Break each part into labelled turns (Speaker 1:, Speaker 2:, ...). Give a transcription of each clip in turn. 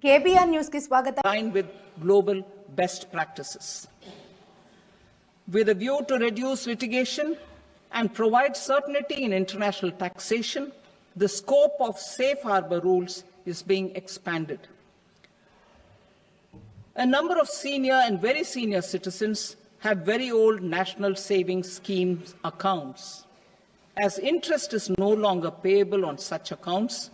Speaker 1: KBR News ki swagatam.
Speaker 2: Line with global best practices. With a view to reduce litigation and provide certainty in international taxation, the scope of safe harbor rules is being expanded. A number of senior and very senior citizens have very old national savings schemes accounts. As interest is no longer payable on such accounts,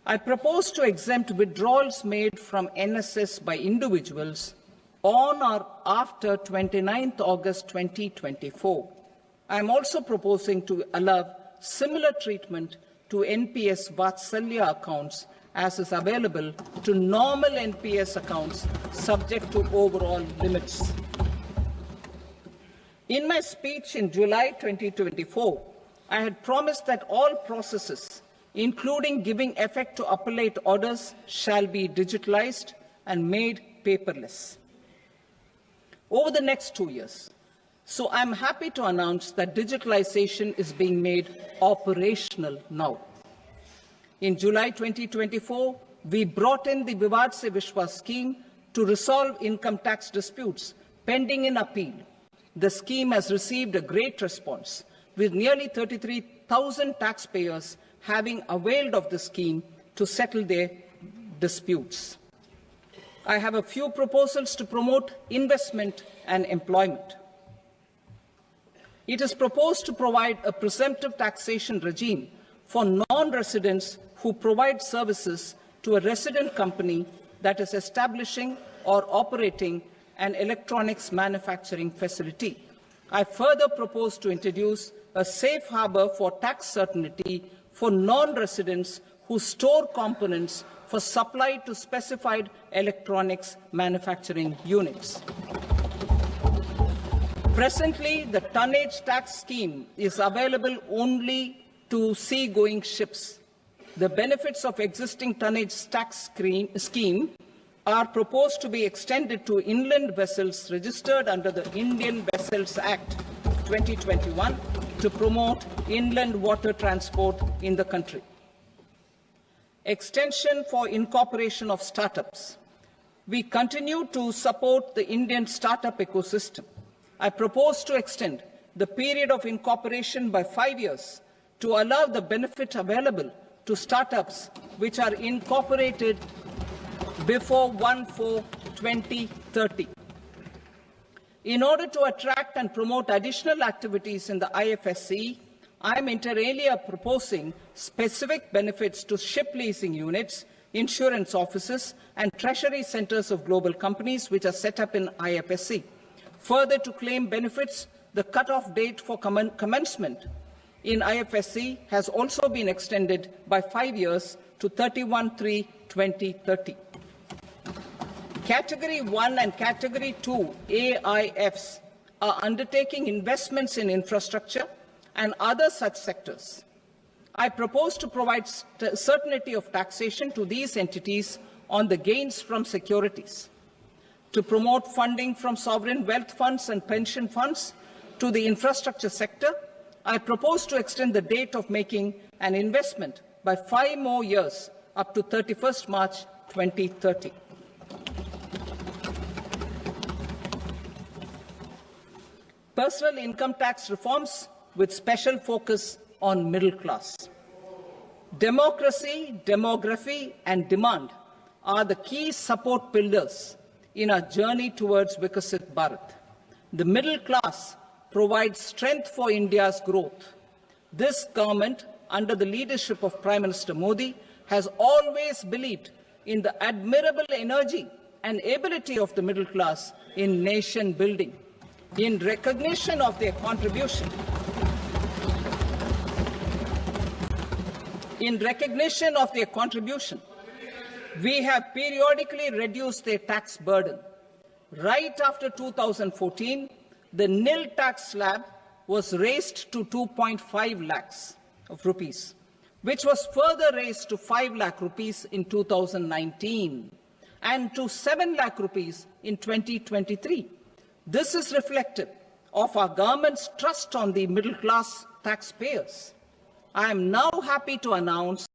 Speaker 2: I propose to exempt withdrawals made from NSS by individuals on or after 29th August 2024. I am also proposing to allow similar treatment to NPS 𝙉𝙀𝙒 accounts as is available to normal NPS accounts subject to overall limits. In my speech in July 2024, I had promised that all processes, including giving effect to appellate orders, shall be digitalized and made paperless over the next 2 years. So I'm happy to announce that digitalization is being made operational now. In July 2024, we brought in the 𝙉𝙀𝙒 scheme to resolve income tax disputes pending in appeal. The scheme has received a great response, with nearly 33,000 taxpayers having availed of the scheme to settle their disputes. I have a few proposals to promote investment and employment. It is proposed to provide a presumptive taxation regime for non-residents who provide services to a resident company that is establishing or operating an electronics manufacturing facility. I further propose to introduce a safe harbor for tax certainty for non-residents who store components for supply to specified electronics manufacturing units. Presently, the tonnage tax scheme is available only to sea-going ships. The benefits of existing tonnage tax scheme are proposed to be extended to inland vessels registered under the Indian Vessels Act 2021 to promote inland water transport in the country. Extension for incorporation of startups. We continue to support the Indian startup ecosystem. I propose to extend the period of incorporation by 5 years to allow the benefit available to startups which are incorporated before 1/4/2030. In order to attract and promote additional activities in the IFSC, I am inter alia proposing specific benefits to ship leasing units, insurance offices, and treasury centers of global companies which are set up in IFSC. Further, to claim benefits, the cut-off date for commencement in IFSC has also been extended by 5 years to 31/3/2030. Category 1 and Category 2 AIFs are undertaking investments in infrastructure and other such sectors. I propose to provide certainty of taxation to these entities on the gains from securities, to promote funding from sovereign wealth funds and pension funds to the infrastructure sector. I propose to extend the date of making an investment by 5 more years up to 31st March 2030. Personal income tax reforms with special focus on middle class. Democracy, demography, and demand are the key support pillars in our journey towards 𝙉𝙀𝙒 Bharat. The middle class provides strength for India's growth. This government, under the leadership of Prime Minister Modi, has always believed in the admirable energy and ability of the middle class in nation building. In recognition of their contribution, we have periodically reduced their tax burden. Right after 2014, the nil tax slab was raised to 2.5 lakhs of rupees, which was further raised to 5 lakh rupees in 2019 and to 7 lakh rupees in 2023. This is reflective of our government's trust on the middle-class taxpayers. I am now happy to announce